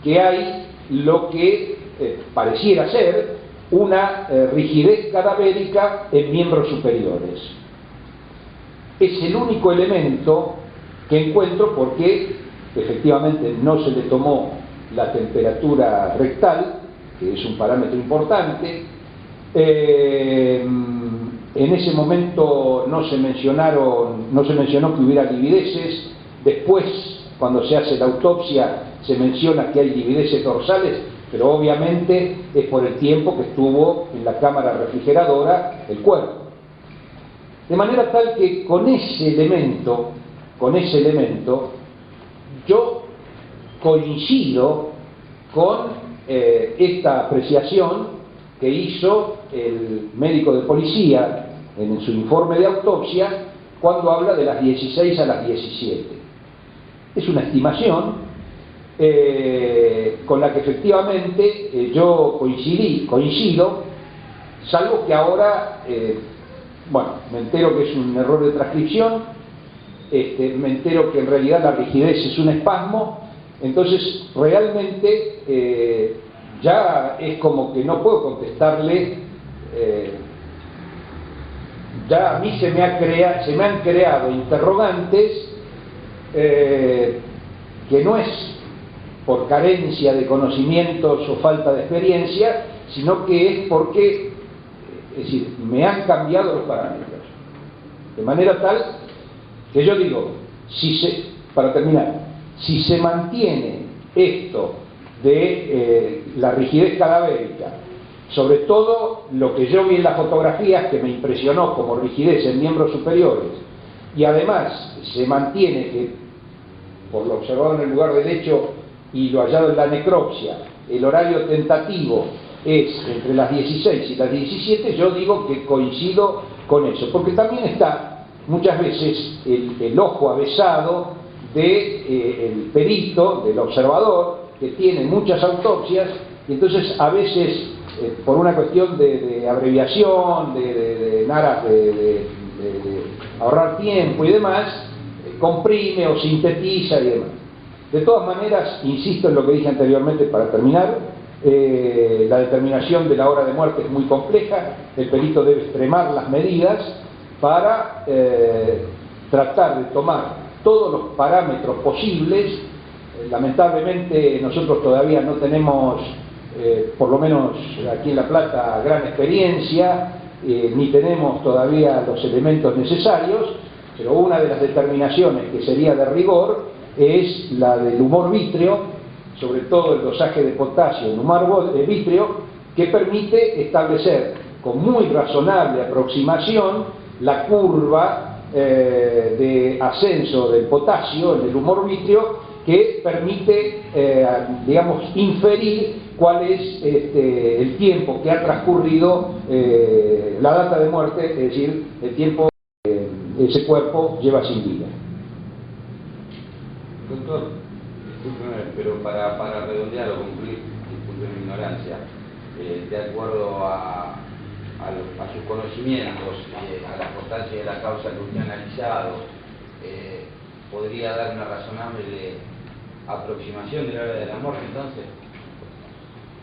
que hay lo que pareciera ser una rigidez cadavérica en miembros superiores. Es el único elemento que encuentro porque efectivamente no se le tomó la temperatura rectal, que es un parámetro importante. En ese momento no se mencionó que hubiera livideces. Después, cuando se hace la autopsia, se menciona que hay livideces dorsales, pero obviamente es por el tiempo que estuvo en la cámara refrigeradora el cuerpo. De manera tal que con ese elemento, yo coincido con esta apreciación que hizo el médico de policía en su informe de autopsia cuando habla de las 16 a las 17. Es una estimación con la que efectivamente yo coincido, salvo que ahora, bueno, me entero que es un error de transcripción, me entero que en realidad la rigidez es un espasmo, entonces realmente ya es como que no puedo contestarle, ya a mí se me han creado interrogantes que no es por carencia de conocimientos o falta de experiencia, sino que es porque, es decir, me han cambiado los parámetros. De manera tal que yo digo, para terminar, si se mantiene esto de la rigidez cadavérica, sobre todo lo que yo vi en las fotografías que me impresionó como rigidez en miembros superiores, y además se mantiene que, por lo observado en el lugar del hecho y lo hallado en la necropsia, el horario tentativo es entre las 16 y las 17, yo digo que coincido con eso, porque también está muchas veces el ojo avesado del perito, del observador, que tiene muchas autopsias, y entonces a veces por una cuestión de abreviación, en aras de ahorrar tiempo y demás, comprime o sintetiza y demás. De todas maneras, insisto en lo que dije anteriormente para terminar, la determinación de la hora de muerte es muy compleja, el perito debe extremar las medidas para tratar de tomar todos los parámetros posibles. Lamentablemente nosotros todavía no tenemos, por lo menos aquí en La Plata, gran experiencia, ni tenemos todavía los elementos necesarios, pero una de las determinaciones que sería de rigor es la del humor vítreo, sobre todo el dosaje de potasio en humor vítreo, que permite establecer con muy razonable aproximación la curva de ascenso del potasio en el humor vítreo, que permite, digamos, inferir cuál es el tiempo que ha transcurrido la data de muerte, es decir, el tiempo que ese cuerpo lleva sin vida. Doctor, discúlpeme, pero para redondear o concluir, disculpe mi ignorancia, de acuerdo a sus conocimientos, a la importancia de la causa que usted ha analizado, ¿podría dar una razonable aproximación de la hora de la muerte entonces?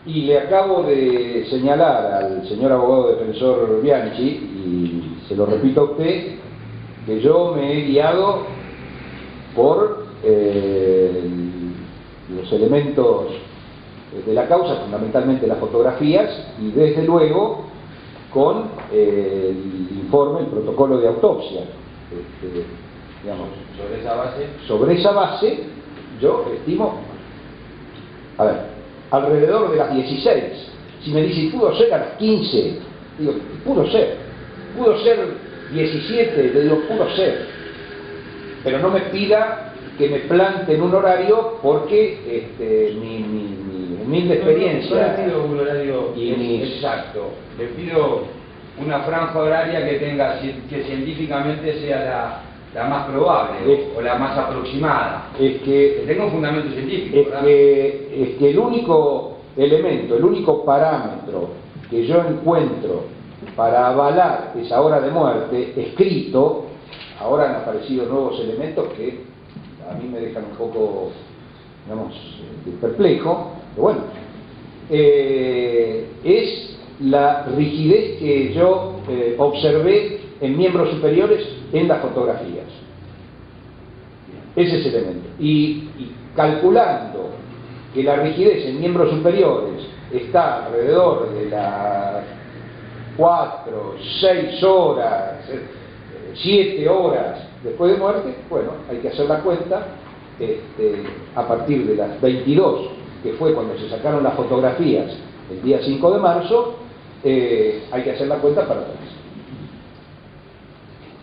Y le acabo de señalar al señor abogado defensor Bianchi, y se lo repito a usted, que yo me he guiado por los elementos de la causa, fundamentalmente las fotografías, y desde luego con el informe, el protocolo de autopsia. Digamos, sobre esa base yo estimo, a ver, alrededor de las 16. Si me dice, ¿pudo ser a las 15? Digo, pudo ser 17, le digo, pudo ser, pero no me pida que me plante en un horario, porque mi humilde experiencia... No le pido un horario exacto, le pido una franja horaria que científicamente sea la más probable o la más aproximada, que tenga un fundamento científico. Es que el único elemento, el único parámetro que yo encuentro para avalar esa hora de muerte escrito, ahora han aparecido nuevos elementos que a mí me dejan un poco digamos, perplejo, pero bueno, es la rigidez que yo observé en miembros superiores en las fotografías. Ese es el elemento. Y calculando que la rigidez en miembros superiores está alrededor de las 4, 6 horas, 7 horas después de muerte, bueno, hay que hacer la cuenta a partir de las 22, que fue cuando se sacaron las fotografías el día 5 de marzo, hay que hacer la cuenta para atrás.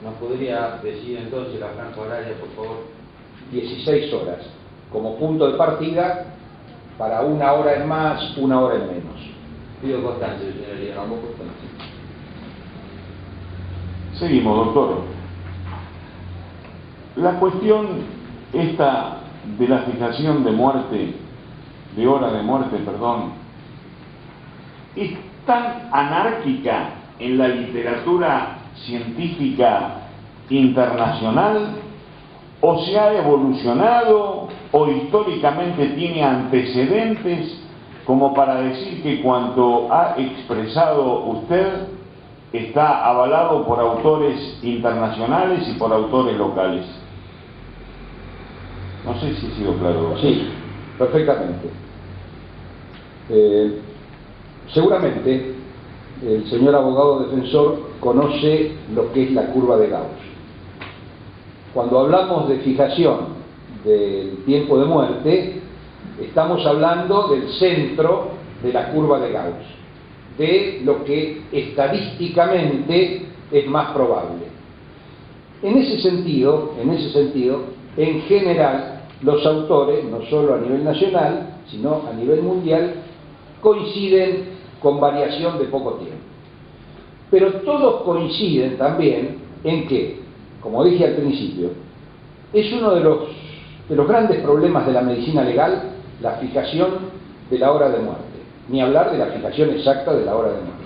¿Nos podría decir entonces la franja horaria, por favor? 16 horas, como punto de partida para 1 hora en más, 1 hora en menos. Pido constancia, señoría. Vamos, constancia. Seguimos, doctor. La cuestión esta de la fijación de muerte, de hora de muerte, perdón, es tan anárquica en la literatura científica internacional, o se ha evolucionado, o históricamente tiene antecedentes como para decir que cuanto ha expresado usted está avalado por autores internacionales y por autores locales. No sé si he sido claro. Sí, perfectamente. Seguramente el señor abogado defensor conoce lo que es la curva de Gauss. Cuando hablamos de fijación del tiempo de muerte, estamos hablando del centro de la curva de Gauss, de lo que estadísticamente es más probable. En ese sentido, en general, los autores, no solo a nivel nacional, sino a nivel mundial, coinciden con variación de poco tiempo. Pero todos coinciden también en que, como dije al principio, es uno de los grandes problemas de la medicina legal la fijación de la hora de muerte, ni hablar de la fijación exacta de la hora de muerte,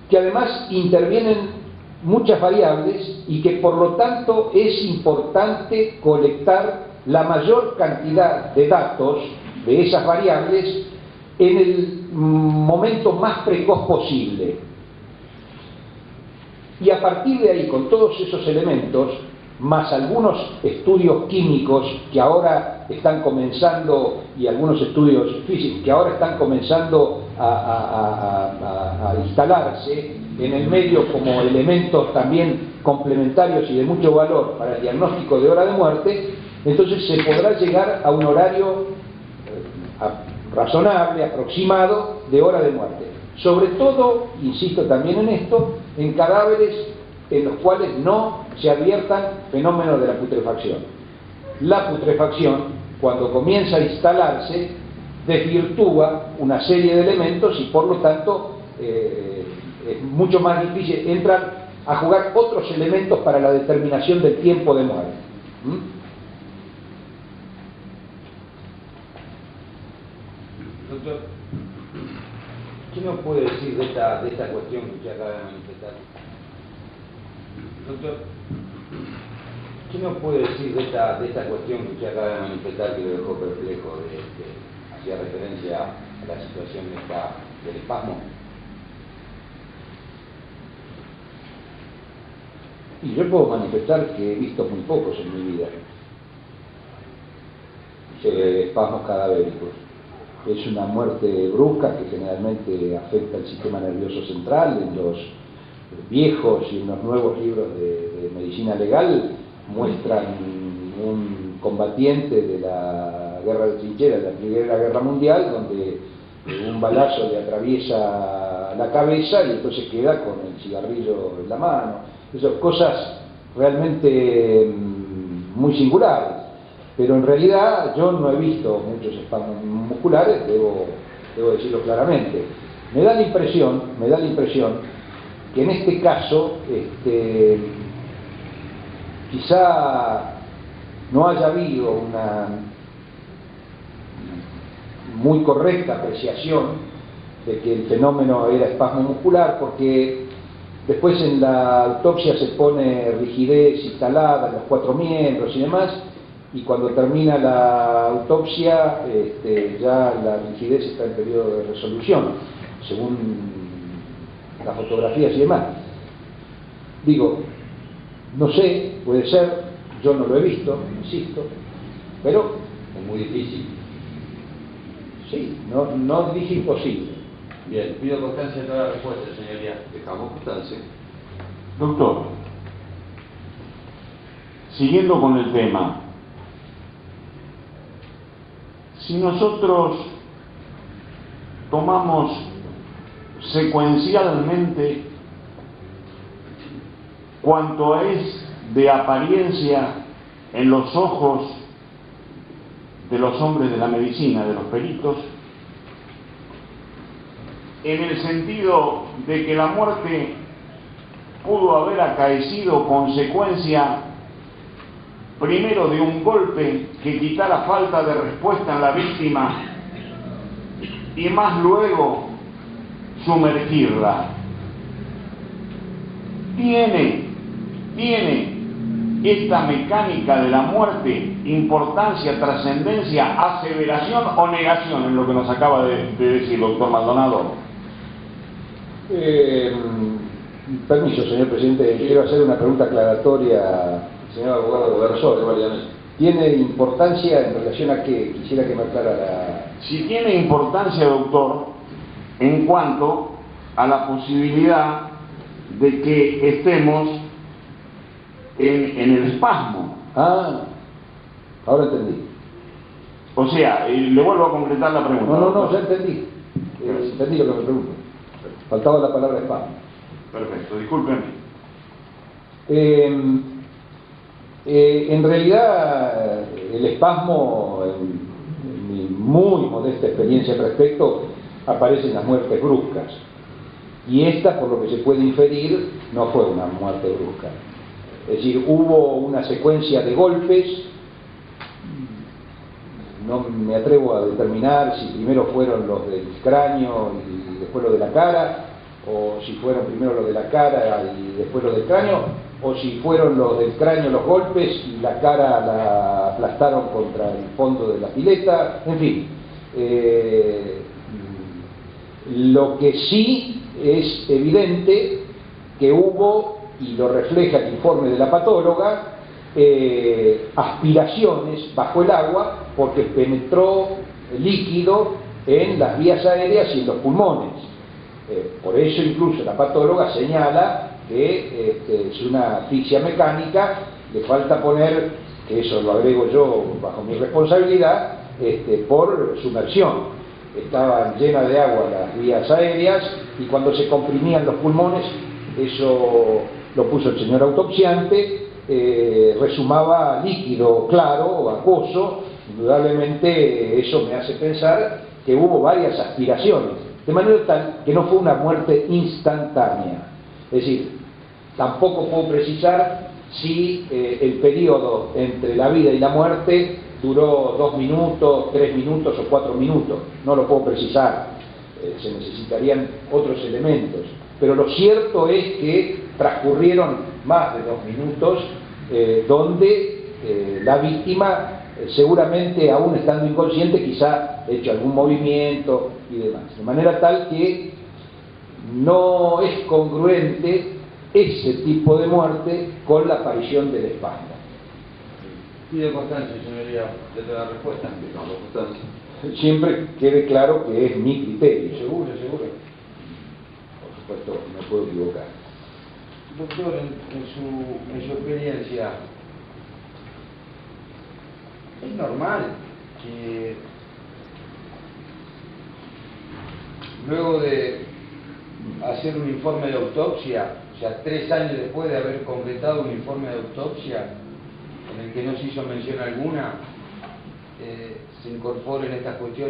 que además intervienen muchas variables y que por lo tanto es importante colectar la mayor cantidad de datos de esas variables en el momento más precoz posible. Y a partir de ahí, con todos esos elementos, más algunos estudios químicos que ahora están comenzando, y algunos estudios físicos que ahora están comenzando a instalarse en el medio como elementos también complementarios y de mucho valor para el diagnóstico de hora de muerte, entonces se podrá llegar a un horario razonable, aproximado de hora de muerte. Sobre todo, insisto también en esto, en cadáveres en los cuales no se adviertan fenómenos de la putrefacción. La putrefacción, cuando comienza a instalarse, desvirtúa una serie de elementos y por lo tanto es mucho más difícil, entran a jugar otros elementos para la determinación del tiempo de muerte. Doctor, ¿qué nos puede decir de esta cuestión que acaba de manifestar? Doctor, ¿qué nos puede decir de esta cuestión que usted acaba de manifestar que lo dejó perplejo, hacía referencia a la situación del espasmo? Y yo puedo manifestar que he visto muy pocos en mi vida espasmos cadavéricos. Es una muerte brusca que generalmente afecta el sistema nervioso central. En los viejos y en los nuevos libros de medicina legal muestran un combatiente de la guerra de trincheras, de la Primera Guerra Mundial, donde un balazo le atraviesa la cabeza y entonces queda con el cigarrillo en la mano. Esas cosas realmente muy singulares. Pero en realidad yo no he visto muchos espasmos musculares, debo decirlo claramente. Me da la impresión que en este caso quizá no haya habido una muy correcta apreciación de que el fenómeno era espasmo muscular, porque después en la autopsia se pone rigidez instalada en los 4 miembros y demás, y cuando termina la autopsia ya la rigidez está en periodo de resolución, según las fotografías y demás. Digo, no sé, puede ser, yo no lo he visto, insisto, pero Es muy difícil. sí, no dije imposible. Bien, pido constancia de toda la respuesta, señoría. Dejamos constancia. Doctor, siguiendo con el tema, si nosotros tomamos secuencialmente cuanto es de apariencia en los ojos de los hombres de la medicina, de los peritos, en el sentido de que la muerte pudo haber acaecido consecuencia primero de un golpe que quitara falta de respuesta en la víctima y más luego sumergirla. Tiene esta mecánica de la muerte importancia, trascendencia, aseveración o negación en lo que nos acaba de decir el doctor Maldonado. Permiso, señor presidente, quiero hacer una pregunta aclaratoria, señor abogado Garzón. ¿Tiene importancia en relación a qué? Quisiera que me aclarara. Si tiene importancia, doctor, en cuanto a la posibilidad de que estemos en el espasmo. Ah, ahora entendí. O sea, le vuelvo a concretar la pregunta. No, ya entendí. Entendí lo que me pregunto. Faltaba la palabra espasmo. Perfecto, discúlpenme. En realidad, el espasmo, en mi muy modesta experiencia al respecto, aparece en las muertes bruscas. Y esta, por lo que se puede inferir, no fue una muerte brusca. Es decir, hubo una secuencia de golpes, no me atrevo a determinar si primero fueron los del cráneo y después los de la cara, o si fueron primero los de la cara y después los del cráneo, o si fueron los del cráneo los golpes y la cara la aplastaron contra el fondo de la pileta, en fin. Lo que sí es evidente que hubo, y lo refleja el informe de la patóloga, aspiraciones bajo el agua porque penetró líquido en las vías aéreas y en los pulmones. Por eso incluso la patóloga señala que es una asfixia mecánica, le falta poner, que eso lo agrego yo bajo mi responsabilidad, por sumersión. Estaban llenas de agua las vías aéreas y cuando se comprimían los pulmones, eso lo puso el señor autopsiante, resumaba líquido claro o acuoso. Indudablemente eso me hace pensar que hubo varias aspiraciones, de manera tal que no fue una muerte instantánea. Es decir, tampoco puedo precisar si el periodo entre la vida y la muerte duró 2 minutos, 3 minutos o 4 minutos. No lo puedo precisar, se necesitarían otros elementos. Pero lo cierto es que transcurrieron más de 2 minutos donde la víctima, seguramente aún estando inconsciente, quizá ha hecho algún movimiento y demás. De manera tal que no es congruente ese tipo de muerte con la aparición del espasmo. Pido constancia, señoría, de toda la respuesta. Dejamos constancia. Siempre quede claro que es mi criterio. Seguro. Por supuesto, me puedo equivocar. Doctor, en su experiencia, ¿es normal que luego de hacer un informe de autopsia, o sea, 3 años después de haber completado un informe de autopsia en el que no se hizo mención alguna, se incorporen estas cuestiones